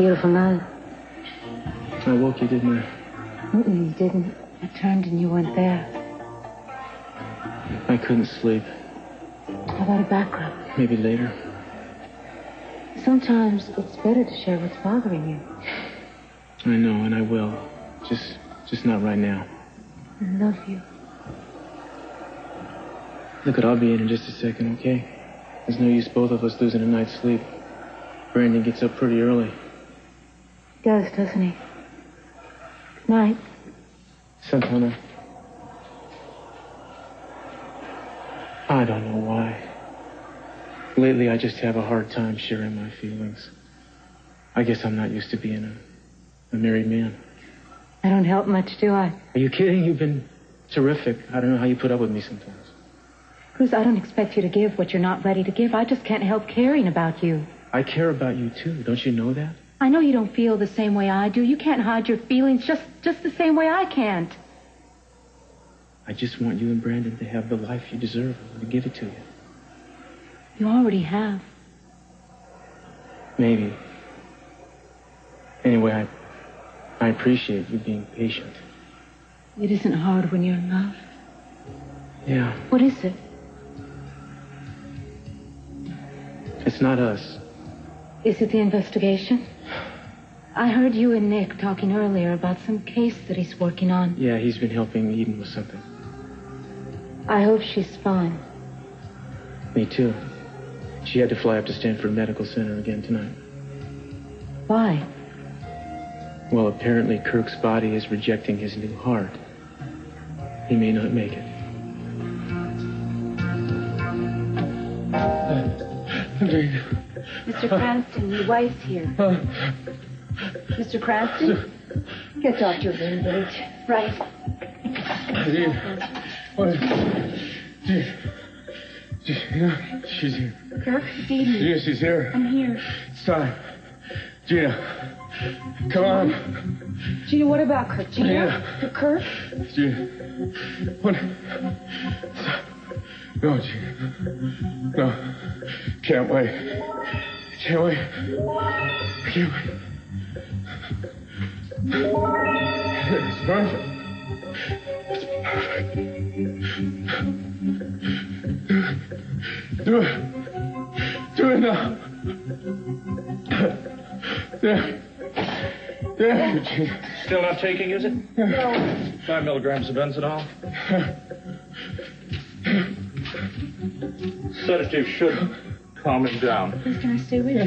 Beautiful night. I woke you, didn't I? You didn't. I turned and you weren't there. I couldn't sleep. How about a back rub? Maybe later. Sometimes it's better to share what's bothering you. I know, and I will. Just not right now. I love you. Look, I'll be in just a second, okay? There's no use both of us losing a night's sleep. Brandon gets up pretty early. He does, doesn't he? Good night. Santana. I don't know why. Lately, I just have a hard time sharing my feelings. I guess I'm not used to being a married man. I don't help much, do I? Are you kidding? You've been terrific. I don't know how you put up with me sometimes. Cruz, I don't expect you to give what you're not ready to give. I just can't help caring about you. I care about you, too. Don't you know that? I know you don't feel the same way I do. You can't hide your feelings just the same way I can't. I just want you and Brandon to have the life you deserve. I want to give it to you. You already have. Maybe. Anyway, I appreciate you being patient. It isn't hard when you're in love. Yeah. What is it? It's not us. Is it the investigation? I heard you and Nick talking earlier about some case that he's working on. Yeah, he's been helping Eden with something. I hope she's fine. Me too. She had to fly up to Stanford Medical Center again tonight. Why? Well, apparently Kirk's body is rejecting his new heart. He may not make it. Mr. Cranston, your wife's here. Mr. Cranston? Get Dr. Greenbridge. Right. She's here. Kirk, Eden. Gina, she's here. I'm here. It's time. Gina, come on. Gina, what about Kirk? Gina? Kirk? Gina. What? No, Gina. No. Can't wait. Can't wait. I can't wait. It's perfect. It's perfect. Do it. Do it now. There, Gina. Still not taking, is it? No. 5 milligrams of Benzodol. Sedative should calm him down. Please, can I stay with you?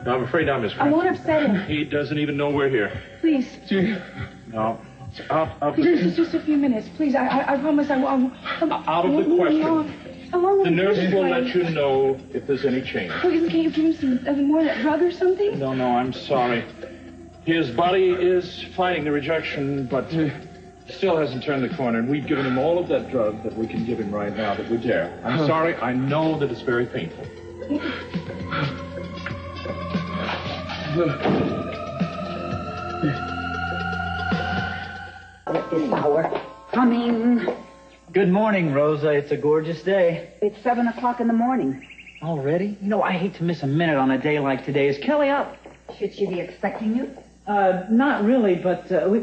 No, I'm afraid not, Miss I Frank. won't upset him. He doesn't even know we're here. Please. Gina. No. Out Please, just a few minutes. Please, I promise I won't. Out of the question. The nurse will let you know if there's any change. Please, can you give him some more of that drug or something? No, I'm sorry. His body is fighting the rejection, but still hasn't turned the corner. And we've given him all of that drug that we can give him right now that we dare. I'm sorry. I know that it's very painful. At this hour. Coming. Good morning, Rosa. It's a gorgeous day. It's 7 o'clock in the morning. Already? You know, I hate to miss a minute on a day like today. Is Kelly up? Should she be expecting you? Not really, but we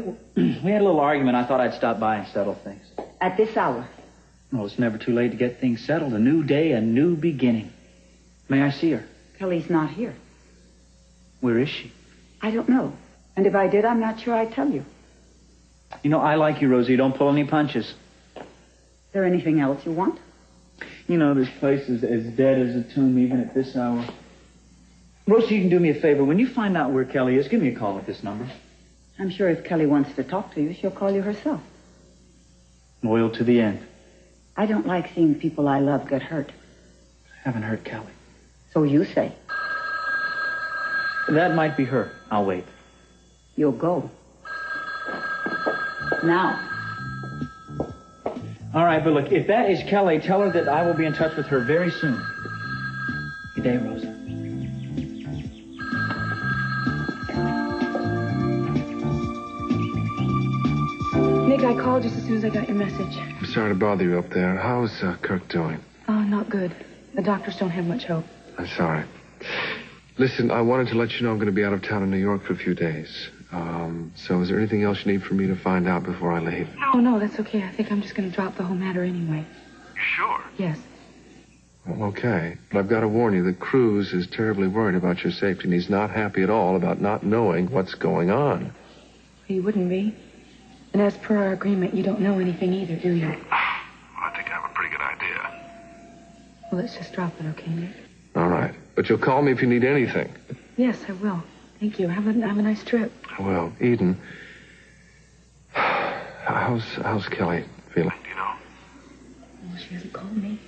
had a little argument. I thought I'd stop by and settle things. At this hour? Well, it's never too late to get things settled. A new day, a new beginning. May I see her? Kelly's not here. Where is she? I don't know. And if I did, I'm not sure I'd tell you. You know, I like you, Rosa. You don't pull any punches. Is there anything else you want? You know, this place is as dead as a tomb even at this hour. Rosa, you can do me a favor. When you find out where Kelly is, give me a call at this number. I'm sure if Kelly wants to talk to you, she'll call you herself. Loyal to the end. I don't like seeing people I love get hurt. I haven't hurt Kelly. So you say. That might be her. I'll wait. You'll go. Now. All right, but look, if that is Kelly, tell her that I will be in touch with her very soon. Good day, Rosa. Nick, I called just as soon as I got your message. I'm sorry to bother you up there. How's Kirk doing? Oh, not good. The doctors don't have much hope. I'm sorry. Listen, I wanted to let you know I'm going to be out of town in New York for a few days. So is there anything else you need from me to find out before I leave? No, that's okay. I think I'm just going to drop the whole matter anyway. You sure? Yes. Well, okay. But I've got to warn you that Cruz is terribly worried about your safety, and he's not happy at all about not knowing what's going on. He wouldn't be. And as per our agreement, you don't know anything either, do you? Well, I think I have a pretty good idea. Well, let's just drop it, okay, Nick? All right. But you'll call me if you need anything. Yes, I will. Thank you. Have a nice trip. Well, Eden, how's Kelly feeling? Do you know? Well, she hasn't called me.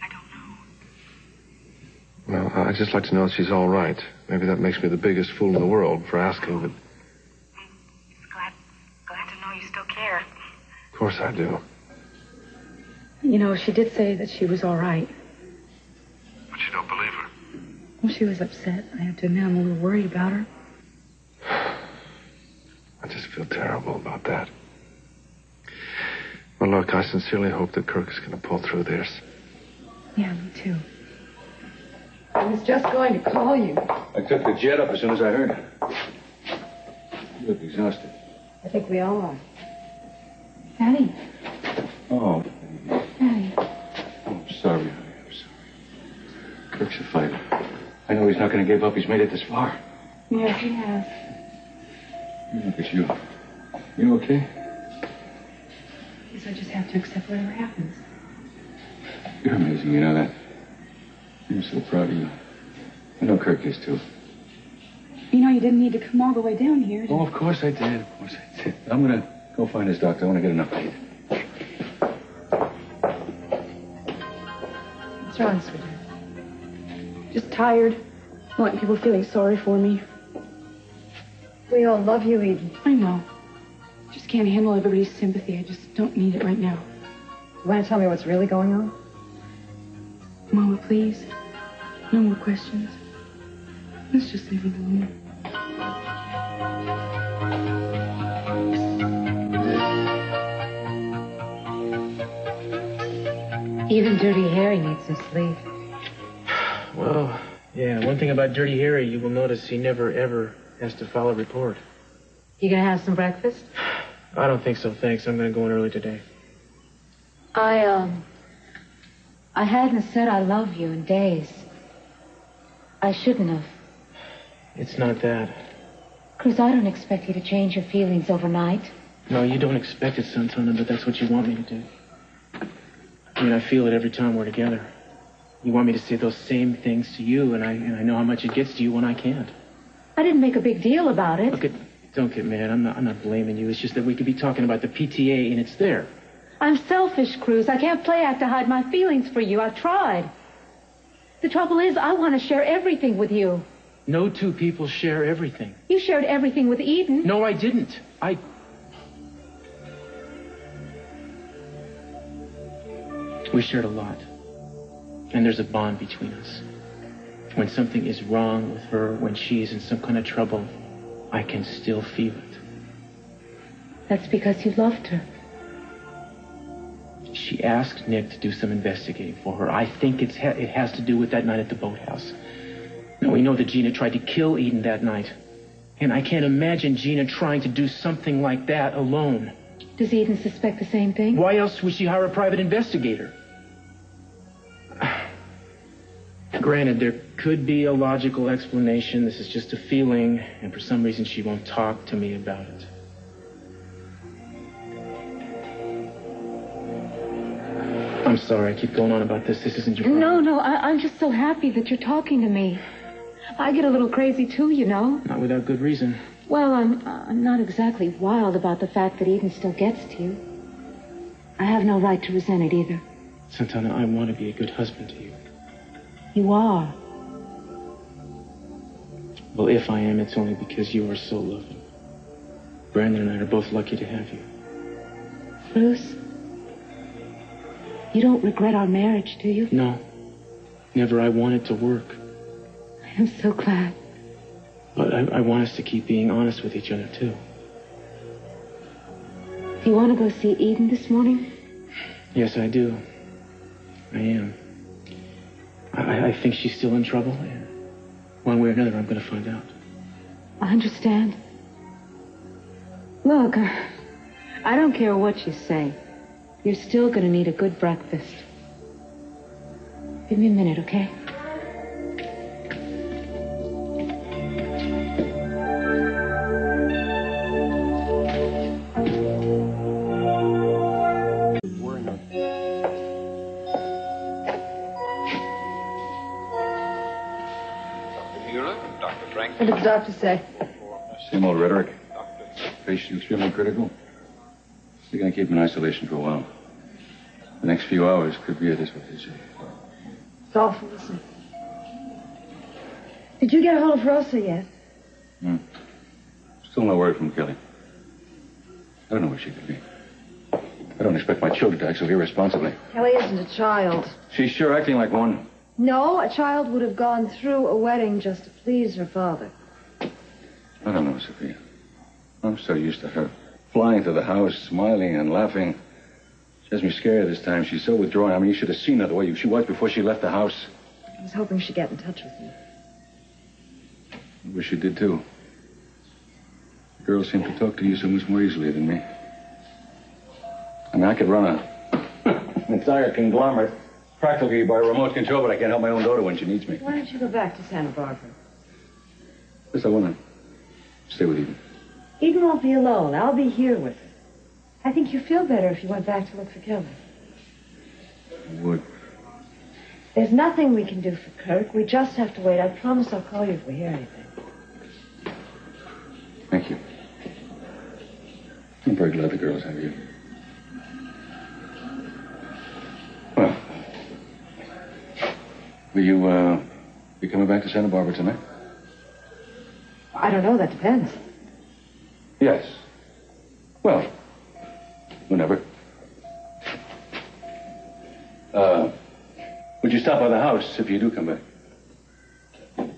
I don't know. Well, I'd just like to know if she's all right. Maybe that makes me the biggest fool in the world for asking, but... Glad to know you still care. Of course I do. You know, she did say that she was all right. But you don't believe her? Well, she was upset. I have to admit, I'm a little worried about her. I just feel terrible about that. Well, look, I sincerely hope that Kirk is going to pull through this. Yeah, me too. I was just going to call you. I took the jet up as soon as I heard it. You look exhausted. I think we all are. Daddy. Oh. Daddy. Oh, I'm sorry, honey. I'm sorry. Kirk's a fighter. I know he's not going to give up. He's made it this far. Yes, he has. Look at you. You okay? Guess I just have to accept whatever happens. You're amazing, you know that? I'm so proud of you. I know Kirk is, too. You know, you didn't need to come all the way down here. Oh, of course I did. Of course I did. I'm going to go find his doctor. I want to get enough to eat. What's wrong, sweetheart? Just tired. I want people feeling sorry for me. We all love you, Eden. I know. Just can't handle everybody's sympathy. I just don't need it right now. You want to tell me what's really going on? Mama, please. No more questions. Let's just leave it alone. Even Dirty Harry needs some sleep. Well, yeah, one thing about Dirty Harry, you will notice he never, ever has to file a report. You gonna have some breakfast? I don't think so, thanks. I'm gonna go in early today. I hadn't said I love you in days. I shouldn't have. It's not that. Cruz, I don't expect you to change your feelings overnight. No, you don't expect it, Santana, but that's what you want me to do. I mean, I feel it every time we're together. You want me to say those same things to you, and I know how much it gets to you when I can't. I didn't make a big deal about it. Look, don't get mad. I'm not blaming you. It's just that we could be talking about the PTA, and it's there. I'm selfish, Cruz. I can't play act to hide my feelings for you. I've tried. The trouble is, I want to share everything with you. No two people share everything. You shared everything with Eden. No, I didn't. We shared a lot. And there's a bond between us. When something is wrong with her, when she's in some kind of trouble, I can still feel it. That's because you loved her. She asked Nick to do some investigating for her. I think it has to do with that night at the boathouse. Now, we know that Gina tried to kill Eden that night. And I can't imagine Gina trying to do something like that alone. Does Eden suspect the same thing? Why else would she hire a private investigator? Granted, there could be a logical explanation. This is just a feeling, and for some reason she won't talk to me about it. I'm sorry, I keep going on about this. This isn't your problem. No, I'm just so happy that you're talking to me. I get a little crazy too, you know. Not without good reason. Well, I'm not exactly wild about the fact that Eden still gets to you. I have no right to resent it either. Santana, I want to be a good husband to you. You are. Well, if I am, it's only because you are so loving. Brandon and I are both lucky to have you. Bruce, you don't regret our marriage, do you? No. Never. I want it to work. I'm so glad. But I want us to keep being honest with each other, too. You want to go see Eden this morning? Yes, I do. I am. I think she's still in trouble. another, I'm going to find out. I understand. Look, I don't care what you say. You're still going to need a good breakfast. Give me a minute, okay? What did the doctor say? Same old rhetoric. Patient extremely critical. They're going to keep him in isolation for a while. The next few hours could be it, is what they say. It's awful, isn't it? Did you get a hold of Rosa yet? Still no word from Kelly. I don't know where she could be. I don't expect my children to act so irresponsibly. Kelly isn't a child. She's sure acting like one. No, a child would have gone through a wedding just to please her father. I don't know, Sophia. I'm so used to her flying through the house, smiling and laughing. She has me scared this time. She's so withdrawn. I mean, you should have seen her the way she was before she left the house. I was hoping she'd get in touch with you. I wish she did, too. The girls seem to talk to you so much more easily than me. I mean, I could run an entire conglomerate practically by remote control, but I can't help my own daughter when she needs me. Why don't you go back to Santa Barbara? Yes, I want to stay with Eden. Eden won't be alone. I'll be here with her. I think you'd feel better if you went back to look for Kelly. I would. There's nothing we can do for Kirk. We just have to wait. I promise I'll call you if we hear anything. Thank you. I'm very glad the girls have you. Well, will you be coming back to Santa Barbara tonight? I don't know. That depends. Yes. Well, whenever. Would you stop by the house if you do come back?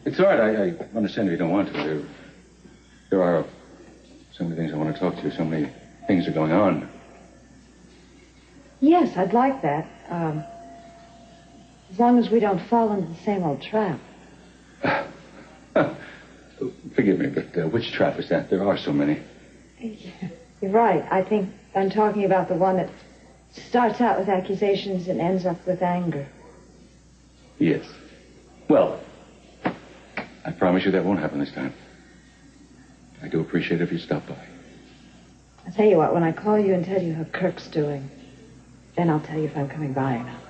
It's all right. I understand if you don't want to. There are so many things I want to talk to you. So many things are going on. Yes, I'd like that. As long as we don't fall into the same old trap. Forgive me, but which trap is that? There are so many. You're right. I think I'm talking about the one that starts out with accusations and ends up with anger. Yes. Well, I promise you that won't happen this time. I do appreciate it if you stop by. I'll tell you what, when I call you and tell you how Kirk's doing, then I'll tell you if I'm coming by or not.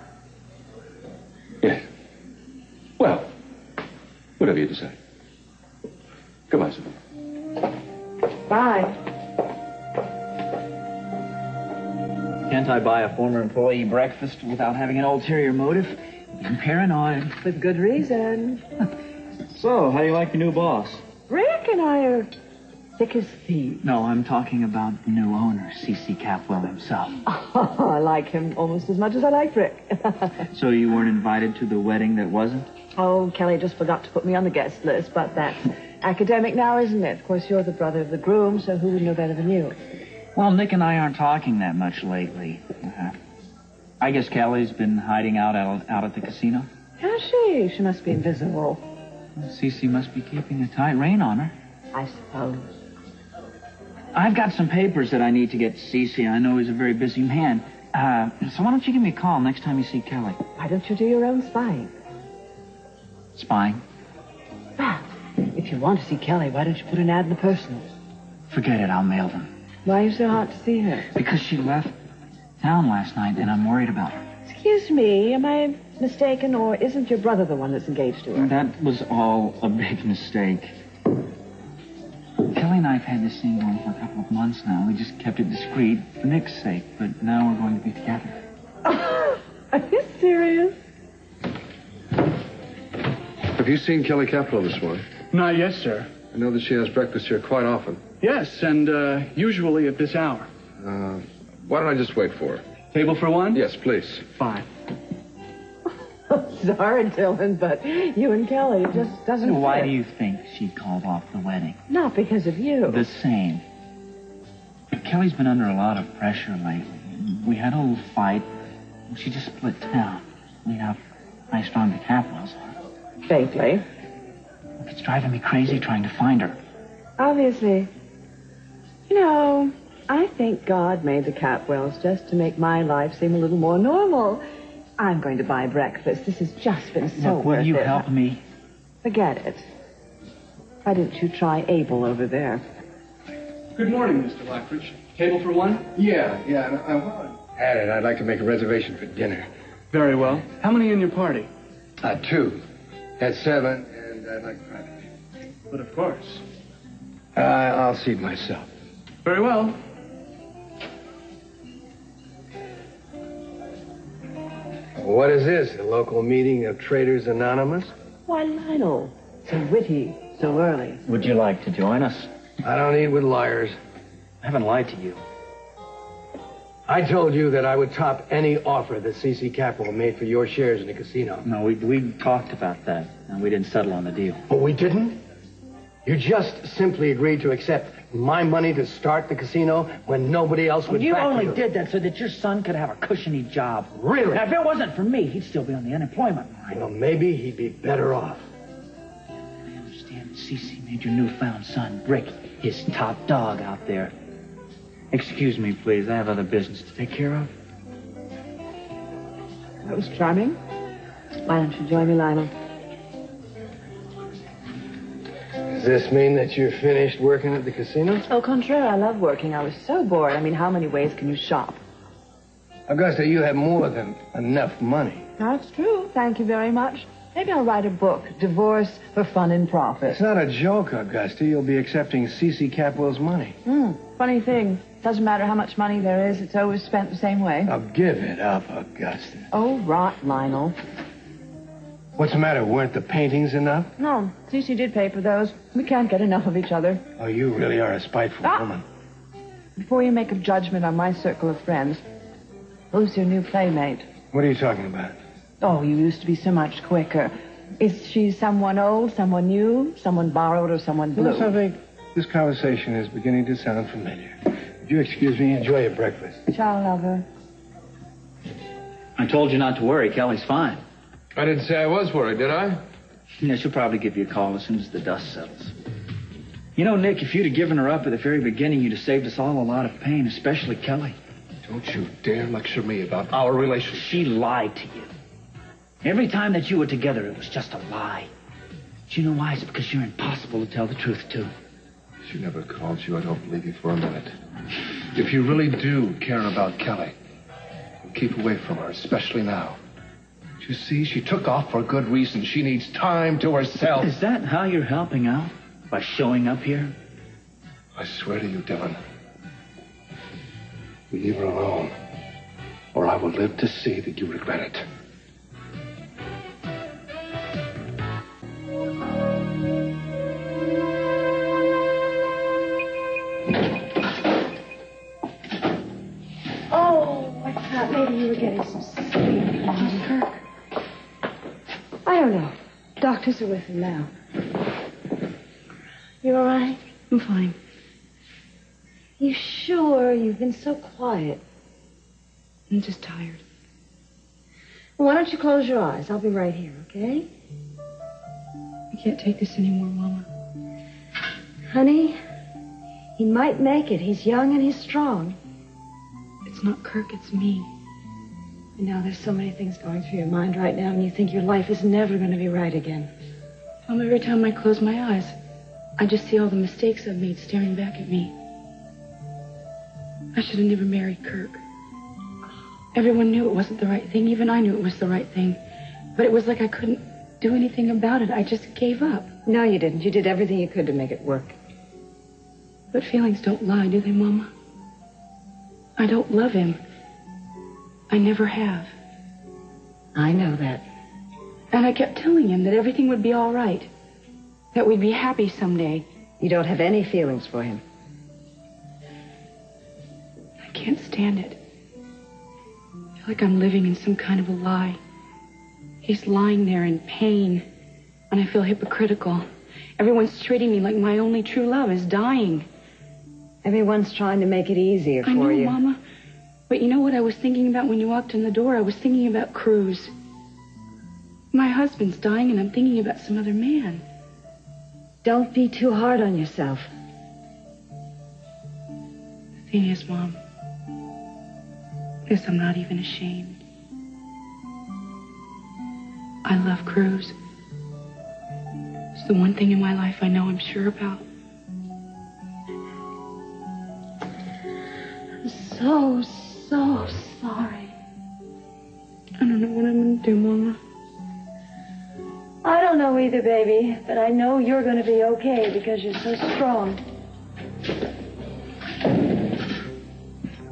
Yes. Well, whatever you decide. Goodbye, Sophia. Bye. Can't I buy a former employee breakfast without having an ulterior motive? I'm paranoid. With good reason. So, how do you like your new boss? Rick and I are thick as thieves. No, I'm talking about the new owner, C.C. Capwell himself. Oh, I like him almost as much as I like Rick. So you weren't invited to the wedding that wasn't? Oh, Kelly just forgot to put me on the guest list, but that's academic now, isn't it? Of course, you're the brother of the groom, so who would know better than you? Well, Nick and I aren't talking that much lately. I guess Kelly's been hiding out at the casino. Has she? She must be invisible. Well, Cece must be keeping a tight rein on her. I suppose. I've got some papers that I need to get to Cece. I know he's a very busy man. So why don't you give me a call next time you see Kelly? Why don't you do your own spying? Spying? Well, if you want to see Kelly, why don't you put an ad in the Personals? Forget it, I'll mail them. Why are you so hot to see her? Because she left town last night, and I'm worried about her. Excuse me, am I mistaken, or isn't your brother the one that's engaged to her? That was all a big mistake. Kelly and I have had this thing going for a couple of months now. We just kept it discreet for Nick's sake, but now we're going to be together. Are you serious? Have you seen Kelly Capwell this morning? Not yet, sir. I know that she has breakfast here quite often. Yes, and usually at this hour. Why don't I just wait for her? Table for one? Yes, please. Fine. Sorry, Dylan, but you and Kelly just doesn't Why fit. do you think she called off the wedding? Not because of you. The same. Kelly's been under a lot of pressure lately. We had a little fight. She just split town. We have high strong the Capwells on. Vaguely. It's driving me crazy trying to find her. Obviously. You know, I think God made the Catwells just to make my life seem a little more normal. I'm going to buy breakfast. This has just been so Look, worth it. will you help me? Forget it. Why didn't you try Abel over there? Good morning, Mr. Lockridge. Table for one? Yeah. Well, I had it. I'd like to make a reservation for dinner. Very well. How many in your party? 2. At 7, and I'd like private. But of course. I'll seat myself. Very well. What is this, a local meeting of Traders Anonymous? Why, Lionel, so witty, so early. Would you like to join us? I don't eat with liars. I haven't lied to you. I told you that I would top any offer that CC Capital made for your shares in the casino. No, we talked about that, and we didn't settle on the deal. Oh, we didn't? You just simply agreed to accept my money to start the casino when nobody else would You back only did that so that your son could have a cushiony job. Really? Now, if it wasn't for me, he'd still be on the unemployment line. Well, maybe he'd be better off. I understand Cece made your newfound son, Brick, his top dog out there. Excuse me, please. I have other business to take care of. That was charming. Why don't you join me, Lionel? Does this mean that you're finished working at the casino? Au contraire, I love working. I was so bored. I mean, how many ways can you shop? Augusta, you have more than enough money. That's true. Thank you very much. Maybe I'll write a book, Divorce for Fun and Profit. It's not a joke, Augusta. You'll be accepting C.C. Capwell's money. Funny thing. Doesn't matter how much money there is, it's always spent the same way. Now, give it up, Augusta. Oh, rot, Lionel. What's the matter? Weren't the paintings enough? No, Cece did pay for those. We can't get enough of each other. Oh, you really are a spiteful woman. Before you make a judgment on my circle of friends, who's your new playmate? What are you talking about? Oh, you used to be so much quicker. Is she someone old, someone new, someone borrowed, or someone blue? You know something? This conversation is beginning to sound familiar. Would you excuse me? Enjoy your breakfast. Ciao, lover. I told you not to worry. Kelly's fine. I didn't say I was worried, did I? Yeah, she'll probably give you a call as soon as the dust settles. You know, Nick, if you'd have given her up at the very beginning, you'd have saved us all a lot of pain, especially Kelly. Don't you dare lecture me about our relationship. She lied to you. Every time that you were together, it was just a lie. Do you know why? It's because you're impossible to tell the truth to. She never called you. I don't believe you for a minute. If you really do care about Kelly, keep away from her, especially now. You see, she took off for good reason. She needs time to herself. Is that how you're helping out? By showing up here? I swear to you, Dillon, we leave her alone, or I will live to see that you regret it. Oh, I thought maybe you were getting some sleep. Kirk. I don't know. Doctors are with him now. You all right? I'm fine. You sure? You've been so quiet. I'm just tired. Well, why don't you close your eyes? I'll be right here, okay? I can't take this anymore, Mama. Honey, he might make it. He's young and he's strong. It's not Kirk, it's me. And now there's so many things going through your mind right now, and you think your life is never going to be right again. Mom, every time I close my eyes, I just see all the mistakes I've made staring back at me. I should have never married Kirk. Everyone knew it wasn't the right thing. Even I knew it was the right thing. But it was like I couldn't do anything about it. I just gave up. No, you didn't. You did everything you could to make it work. But feelings don't lie, do they, Mama? I don't love him. I never have. I know that. And I kept telling him that everything would be all right. That we'd be happy someday. You don't have any feelings for him. I can't stand it. I feel like I'm living in some kind of a lie. He's lying there in pain, and I feel hypocritical. Everyone's treating me like my only true love is dying. Everyone's trying to make it easier for you. I know, Mama. But you know what I was thinking about when you walked in the door? I was thinking about Cruz. My husband's dying, and I'm thinking about some other man. Don't be too hard on yourself. The thing is, Mom, guess I'm not even ashamed. I love Cruz. It's the one thing in my life I know I'm sure about. I'm so sorry. I don't know what I'm going to do, Mama. I don't know either, baby, but I know you're going to be okay because you're so strong.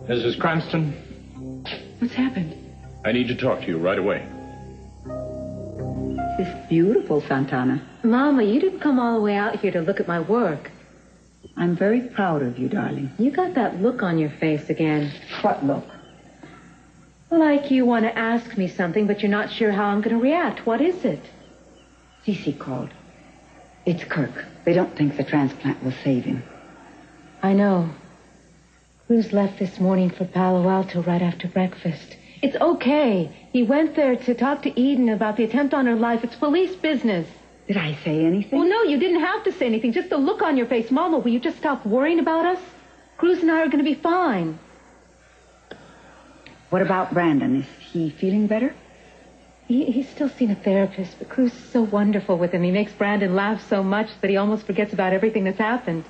Mrs. Cranston, What's happened? I need to talk to you right away. This is beautiful, Santana. Mama, you didn't come all the way out here to look at my work. I'm very proud of you, darling. You got that look on your face again. What look? Like you want to ask me something, but you're not sure how I'm going to react. What is it? Cece called. It's Kirk. They don't think the transplant will save him. I know. Cruz left this morning for Palo Alto right after breakfast. It's okay. He went there to talk to Eden about the attempt on her life. It's police business. Did I say anything? Well, no, you didn't have to say anything. Just the look on your face. Mama, will you just stop worrying about us? Cruz and I are going to be fine. What about Brandon? Is he feeling better? He's still seen a therapist, but Cruz is so wonderful with him. He makes Brandon laugh so much that he almost forgets about everything that's happened.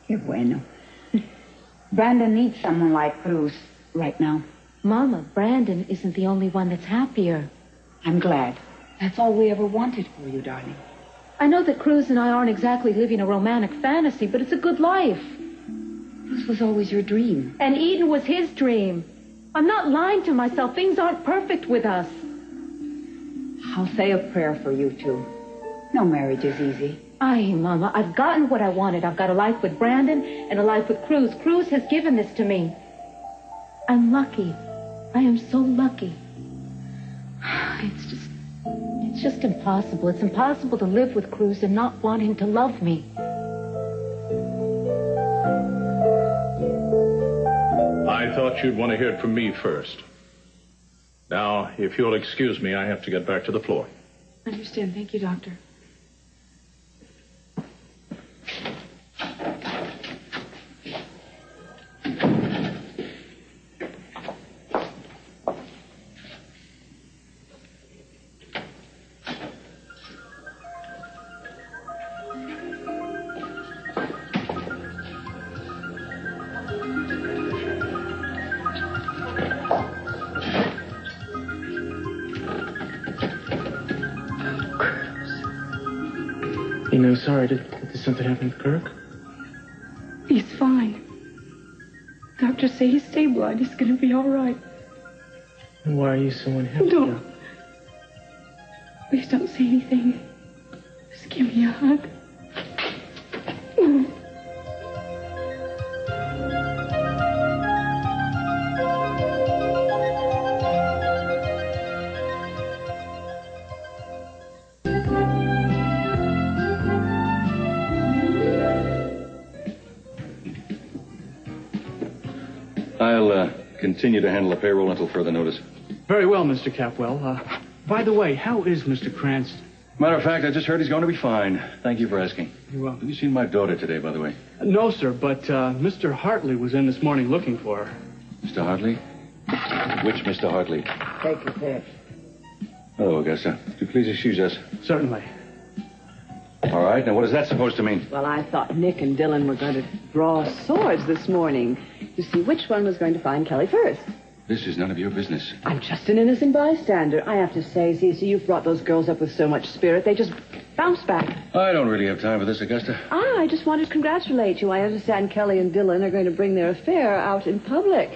Que bueno. Brandon needs someone like Cruz right now. Mama, Brandon isn't the only one that's happier. I'm glad. That's all we ever wanted for you, darling. I know that Cruz and I aren't exactly living a romantic fantasy, but it's a good life. This was always your dream. And Eden was his dream. I'm not lying to myself. Things aren't perfect with us. I'll say a prayer for you two. No marriage is easy. Aye, Mama, I've gotten what I wanted. I've got a life with Brandon and a life with Cruz. Cruz has given this to me. I'm lucky. I am so lucky. It's just impossible. It's impossible to live with Cruz and not want him to love me. I thought you'd want to hear it from me first. Now, if you'll excuse me, I have to get back to the floor. I understand. Thank you, Doctor. You know, sorry, did something happen with Kirk? He's fine. Doctors say he's stabilized. He's going to be all right. And why are you so unhappy? Don't. Please don't say anything. Just give me a hug. I'll continue to handle the payroll until further notice. Very well, Mr. Capwell. By the way, how is Mr. Cranston? Matter of fact, I just heard he's going to be fine. Thank you for asking. You're welcome. Have you seen my daughter today, by the way? No, sir, but Mr. Hartley was in this morning looking for her. Mr. Hartley? Which Mr. Hartley? Take your pick. Hello, Augusta. Would you please excuse us? Certainly. All right, now what is that supposed to mean? Well, I thought Nick and Dillon were going to draw swords this morning to see which one was going to find Kelly first. This is none of your business. I'm just an innocent bystander. I have to say, Cece, you've brought those girls up with so much spirit, they just bounce back. I don't really have time for this, Augusta. I just wanted to congratulate you. I understand Kelly and Dillon are going to bring their affair out in public.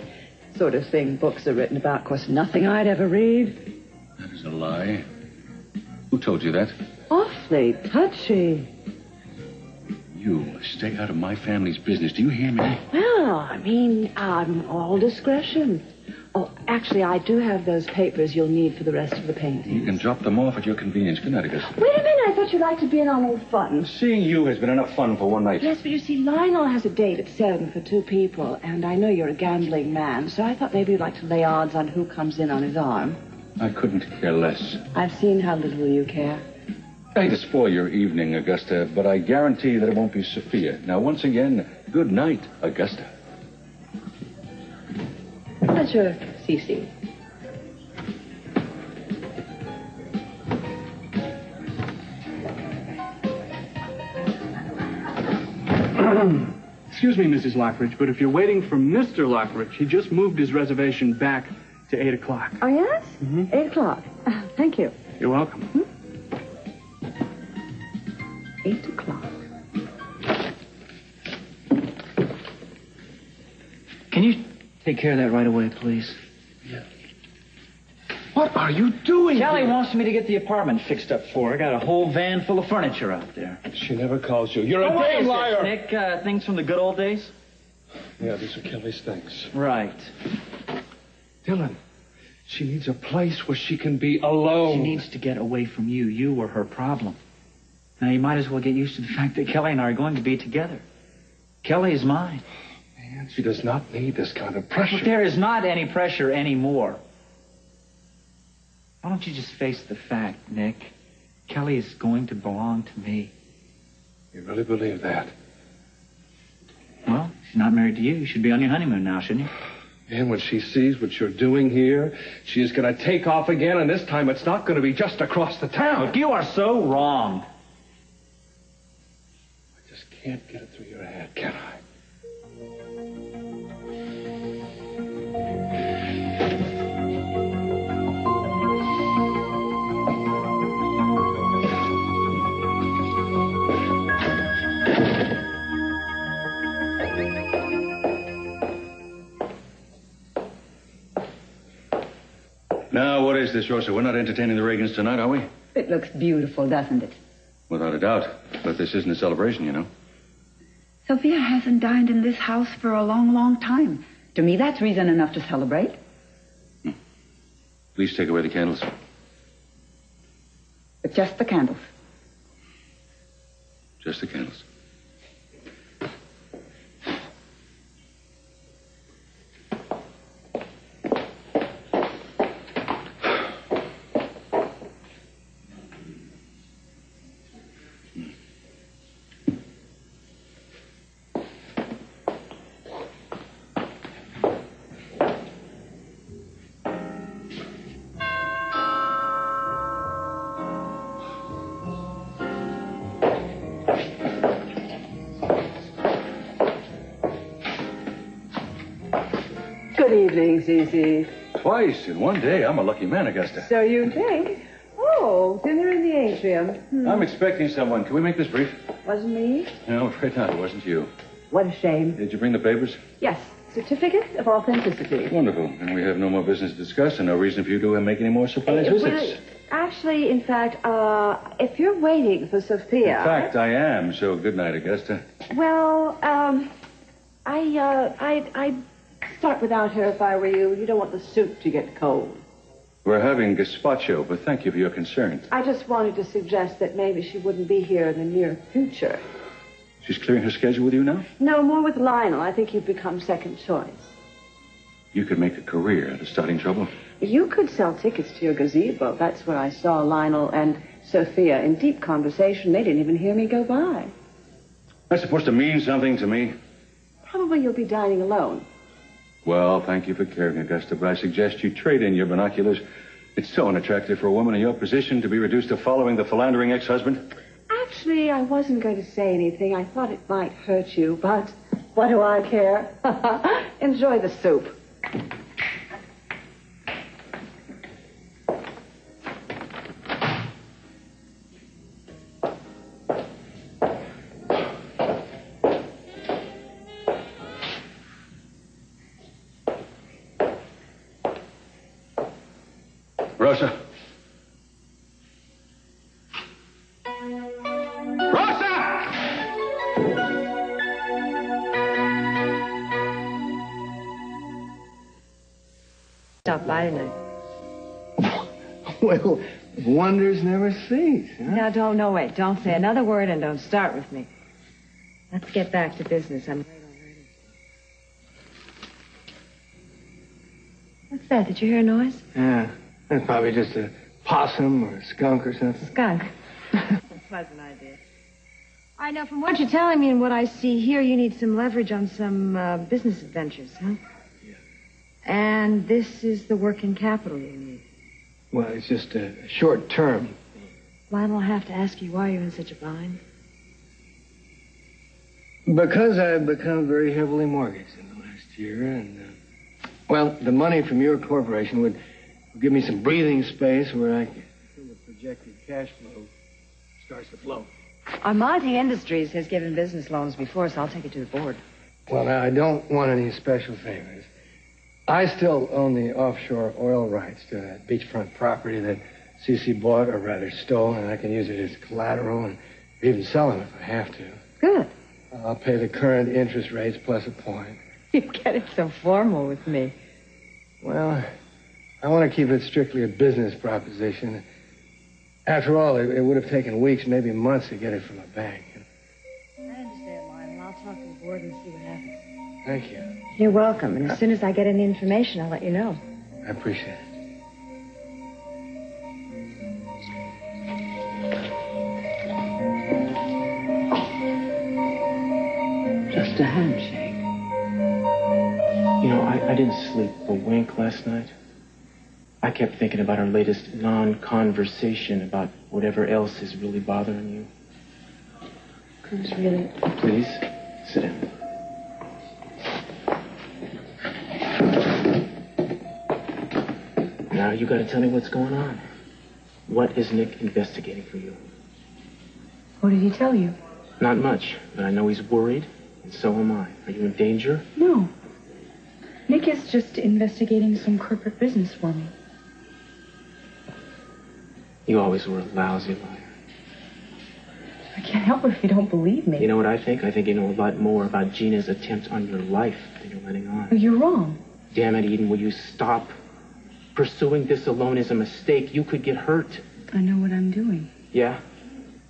Sort of thing books are written about. Of course, nothing I'd ever read. That is a lie. Who told you that? Awfully touchy. You stay out of my family's business. Do you hear me? Well, I mean, I'm all discretion. Oh, actually, I do have those papers you'll need for the rest of the painting. You can drop them off at your convenience. Good night, Augusta. Wait a minute. I thought you'd like to be in on all fun. Seeing you has been enough fun for one night. Yes, but you see, Lionel has a date at 7 for 2 people, and I know you're a gambling man, so I thought maybe you'd like to lay odds on who comes in on his arm. I couldn't care less. I've seen how little you care. I hate to spoil your evening, Augusta, but I guarantee that it won't be Sophia. Now, once again, good night, Augusta. Pleasure, Cece. Excuse me, Mrs. Lockridge, but if you're waiting for Mr. Lockridge, he just moved his reservation back to 8 o'clock. Oh, yes? 8 o'clock. Thank you. You're welcome. 8 o'clock. Can you take care of that right away, please? Yeah. What are you doing? Kelly wants me to get the apartment fixed up for her. Got a whole van full of furniture out there. She never calls you. You're a What damn is liar. this, Nick? Things from the good old days? Yeah, these are Kelly's things. Right. Dylan, she needs a place where she can be alone. She needs to get away from you. You were her problem. Now, you might as well get used to the fact that Kelly and I are going to be together. Kelly is mine. Man, she does not need this kind of pressure. But there is not any pressure anymore. Why don't you just face the fact, Nick? Kelly is going to belong to me. You really believe that? Well, she's not married to you. You should be on your honeymoon now, shouldn't you? And when she sees what you're doing here, she is going to take off again, and this time it's not going to be just across the town. Look, you are so wrong. I just can't get it through your head, can I? Now, what is this, Rosa? We're not entertaining the Reagans tonight, are we? It looks beautiful, doesn't it? Without a doubt. But this isn't a celebration, you know. Sophia hasn't dined in this house for a long, long time. To me, that's reason enough to celebrate. Please take away the candles. But just the candles. Just the candles. Good evening, Cece. Twice in one day. I'm a lucky man, Augusta. So you think? Oh, dinner in the atrium. I'm expecting someone. Can we make this brief? Wasn't me? No, I'm afraid not. It wasn't you. What a shame. Did you bring the papers? Yes, certificate of authenticity. Wonderful. And we have no more business to discuss and no reason for you to make any more surprise visits. Actually, in fact, if you're waiting for Sophia... In fact, I am. So good night, Augusta. Well, I'd start without her if I were you. You don't want the soup to get cold. We're having gazpacho, but thank you for your concern. I just wanted to suggest that maybe she wouldn't be here in the near future. She's clearing her schedule with you now? No, more with Lionel. I think you've become second choice. You could make a career out of starting trouble. You could sell tickets to your gazebo. That's where I saw Lionel and Sophia in deep conversation. They didn't even hear me go by. That's supposed to mean something to me. Probably you'll be dining alone. Well, thank you for caring, Augusta, but I suggest you trade in your binoculars. It's so unattractive for a woman in your position to be reduced to following the philandering ex-husband. Actually, I wasn't going to say anything. I thought it might hurt you, but what do I care? Enjoy the soup. Rosa. Stop by tonight. Well, wonders never cease. Huh? Now, wait. Don't say another word and don't start with me. Let's get back to business. I'm late already. What's that? Did you hear a noise? Yeah, that's probably just a possum or a skunk or something. Skunk. pleasant idea. I know from what you're telling me and what I see here, you need some leverage on some business adventures, huh? Yeah. And this is the working capital you need. Well, it's just a short term. Lionel, I have to ask you why you're in such a bind. Because I've become very heavily mortgaged in the last year, and, well, the money from your corporation would give me some breathing space where I can feel the projected cash flow starts to flow. Armonte Industries has given business loans before, so I'll take it to the board. Well, now, I don't want any special favors. I still own the offshore oil rights to that beachfront property that Cece bought, or rather stole, and I can use it as collateral and even sell them if I have to. Good. I'll pay the current interest rates plus a point. You're getting so formal with me. Well, I want to keep it strictly a business proposition. After all, it would have taken weeks, maybe months to get it from a bank. I understand, Lionel. I'll talk to the board and see what happens. Thank you. You're welcome. And as soon as I get any information, I'll let you know. I appreciate it. Just a handshake. You know, I didn't sleep a wink last night. I kept thinking about our latest non-conversation about whatever else is really bothering you. Cruz, really? Please, sit down. Now you gotta tell me what's going on. What is Nick investigating for you? What did he tell you? Not much, but I know he's worried, and so am I. Are you in danger? No. Nick is just investigating some corporate business for me. You always were a lousy liar. I can't help it if you don't believe me. You know what I think? I think you know a lot more about Gina's attempt on your life than you're letting on. You're wrong. Damn it, Eden, will you stop? Pursuing this alone is a mistake. You could get hurt. I know what I'm doing. Yeah?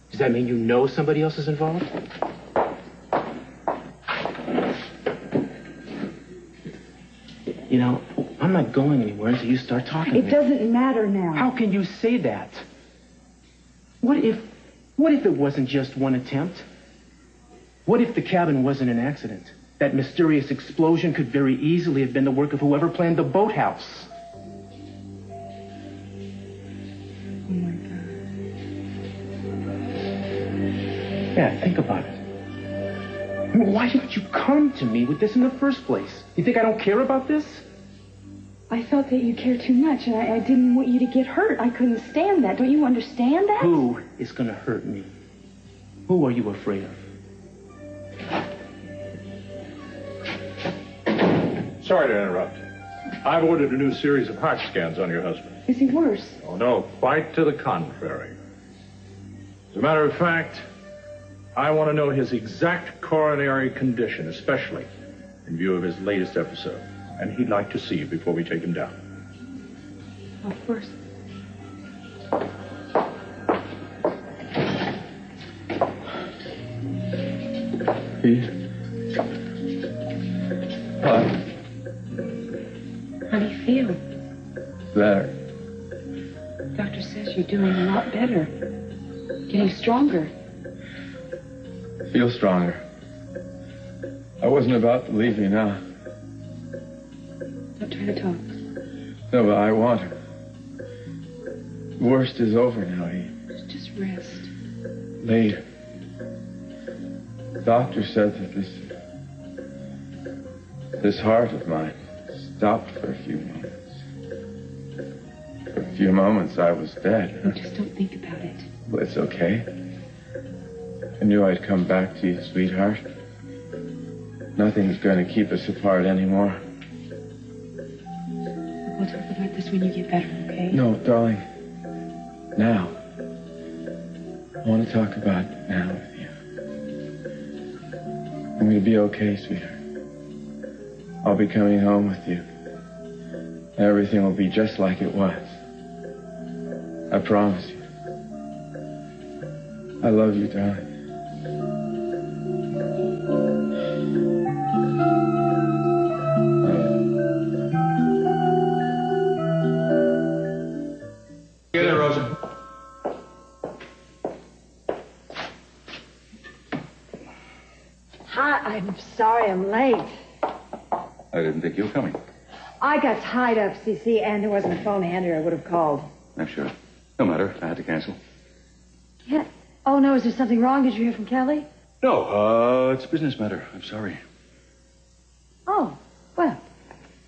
Does that mean you know somebody else is involved? You know, I'm not going anywhere until you start talking to me. It doesn't matter now. How can you say that? What if it wasn't just one attempt? What if the cabin wasn't an accident? That mysterious explosion could very easily have been the work of whoever planned the boathouse. Oh, my God. Yeah, think about it. I mean, why didn't you come to me with this in the first place? You think I don't care about this? I felt that you cared too much, and I didn't want you to get hurt. I couldn't stand that. Don't you understand that? Who is going to hurt me? Who are you afraid of? Sorry to interrupt. I've ordered a new series of heart scans on your husband. Is he worse? Oh, no, quite to the contrary. As a matter of fact, I want to know his exact coronary condition, especially in view of his latest episode. And he'd like to see you before we take him down. Of course. What? How do you feel? Better. Doctor says you're doing a lot better. Getting stronger. Feel stronger. I wasn't about to leave you now. Don't try to talk. No, but I want to. The worst is over now, Just rest. Later. The doctor said that this heart of mine stopped for a few moments. For a few moments, I was dead. Just don't think about it. Well, it's okay. I knew I'd come back to you, sweetheart. Nothing's going to keep us apart anymore. We'll talk about this when you get better, okay? No, darling. Now. I want to talk about it now with you. I'm going to be okay, sweetheart. I'll be coming home with you. Everything will be just like it was. I promise you. I love you, darling. Hi, I'm sorry I'm late. I didn't think you were coming. I got tied up, CC, and there wasn't a phone handy I would have called. I'm sure. No matter. I had to cancel. Yeah. Oh, no, is there something wrong? Did you hear from Kelly? No, it's a business matter. I'm sorry. Oh, well,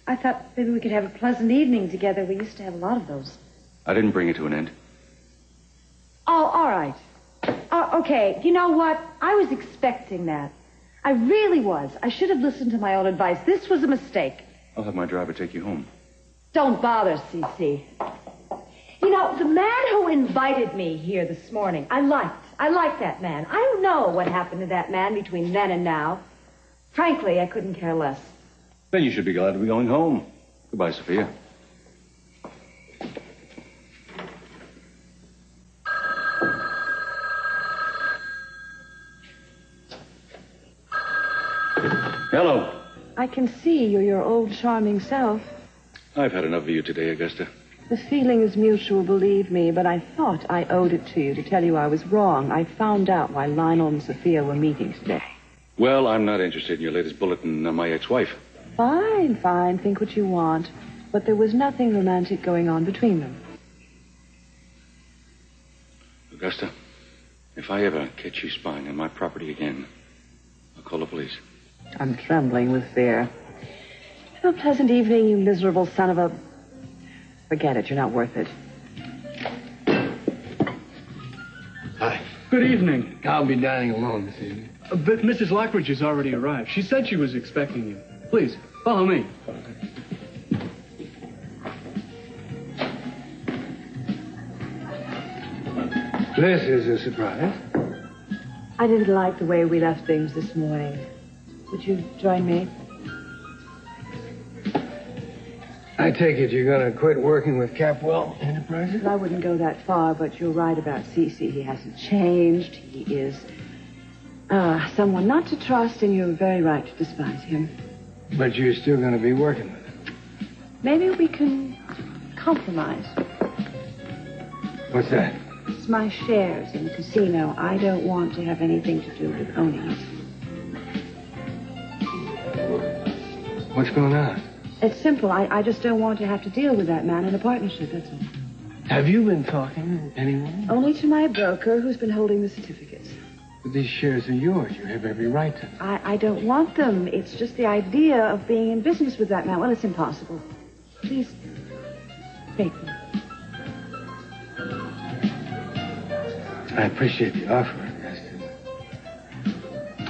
I thought maybe we could have a pleasant evening together. We used to have a lot of those. I didn't bring it to an end. Oh, all right. Okay, you know what? I was expecting that. I really was. I should have listened to my own advice. This was a mistake. I'll have my driver take you home. Don't bother, CC. You know, the man who invited me here this morning, I liked that man. I don't know what happened to that man between then and now. Frankly, I couldn't care less. Then you should be glad to be going home. Goodbye, Sophia. Hello. I can see you're your old charming self. I've had enough of you today, Augusta. The feeling is mutual, believe me, but I thought I owed it to you to tell you I was wrong. I found out why Lionel and Sofia were meeting today. Well, I'm not interested in your latest bulletin on my ex-wife. Fine, fine. Think what you want. But there was nothing romantic going on between them. Augusta, if I ever catch you spying on my property again, I'll call the police. I'm trembling with fear. Have a pleasant evening, you miserable son of a... Forget it. You're not worth it. Hi. Good evening. I'll be dining alone this evening. But Mrs. Lockridge has already arrived. She said she was expecting you. Please, follow me. This is a surprise. I didn't like the way we left things this morning. Would you join me? I take it you're going to quit working with Capwell Enterprises? I wouldn't go that far, but you're right about Cece. He hasn't changed. He is someone not to trust, and you're very right to despise him. But you're still going to be working with him. Maybe we can compromise. What's that? It's my shares in the casino. I don't want to have anything to do with owning it. What's going on? It's simple. I just don't want to have to deal with that man in a partnership, that's all. Have you been talking to anyone? Only to my broker, who's been holding the certificates. But these shares are yours. You have every right to them. I don't want them. It's just the idea of being in business with that man. Well, it's impossible. Please, take me. I appreciate the offer, Augusta.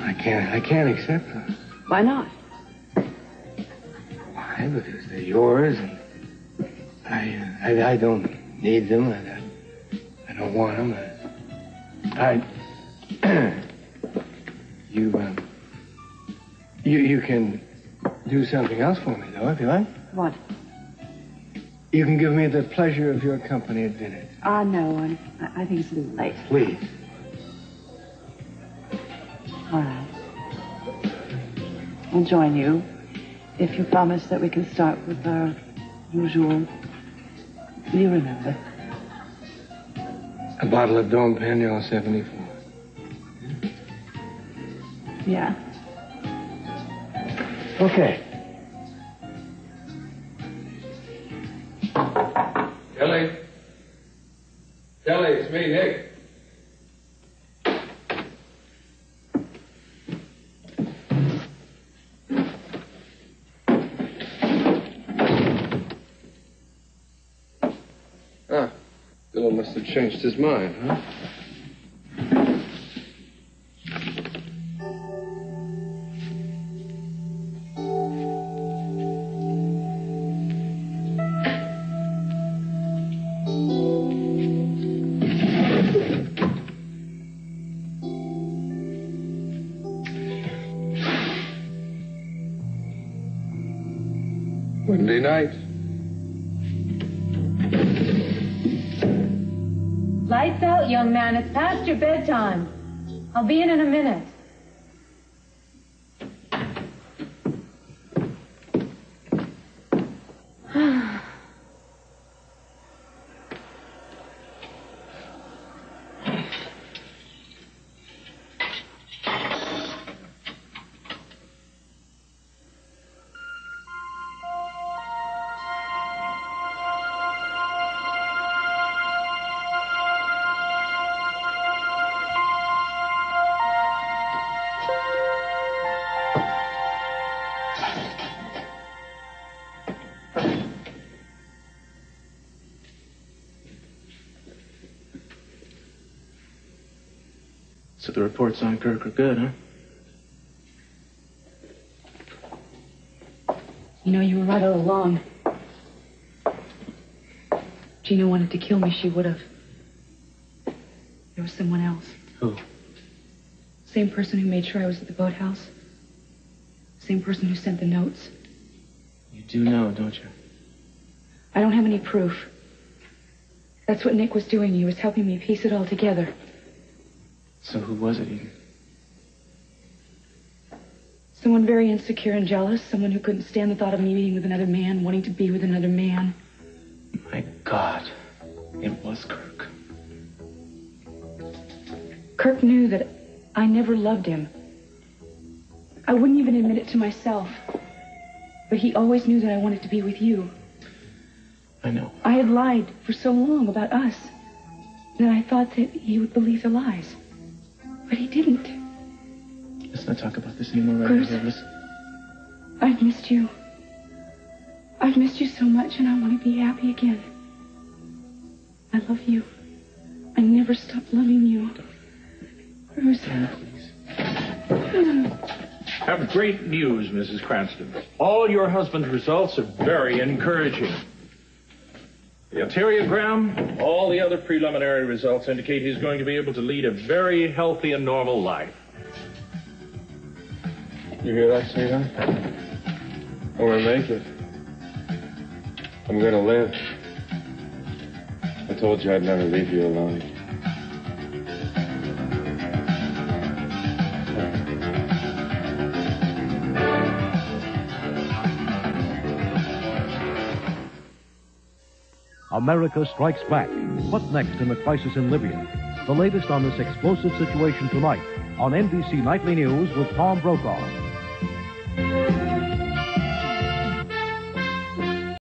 I can't accept them. Why not? Why? Because they're yours, and I don't need them. I don't want them. You can do something else for me, though, if you like. What? You can give me the pleasure of your company at dinner. No, I think it's a little late. Please. All right. I'll join you if you promise that we can start with our usual... You remember. A bottle of Dom Pérignon 74. Yeah. Okay. Kelly? Kelly, it's me, Nick. Dillon must have changed his mind, huh? Monday night. Lights out, young man. It's past your bedtime. I'll be in a minute. So the reports on Kirk are good, huh? You know, you were right all along. Gina wanted to kill me, she would have. There was someone else. Who? Same person who made sure I was at the boathouse. Same person who sent the notes. You do know, don't you? I don't have any proof. That's what Nick was doing. He was helping me piece it all together. So who was it, Eden? Someone very insecure and jealous. Someone who couldn't stand the thought of me being with another man, wanting to be with another man. My God. It was Kirk. Kirk knew that I never loved him. I wouldn't even admit it to myself. But he always knew that I wanted to be with you. I know. I had lied for so long about us that I thought that he would believe the lies. But he didn't. Let's not talk about this anymore, right? Cruz, Listen. I've missed you. I've missed you so much, and I want to be happy again. I love you. I never stopped loving you. Cruz. Have great news, Mrs. Cranston. All your husband's results are very encouraging. The arteriogram, all the other preliminary results indicate he's going to be able to lead a very healthy and normal life. You hear that, sweetheart? I'm gonna make it. I'm gonna live. I told you I'd never leave you alone. America Strikes Back. What next in the crisis in Libya? The latest on this explosive situation tonight on NBC Nightly News with Tom Brokaw.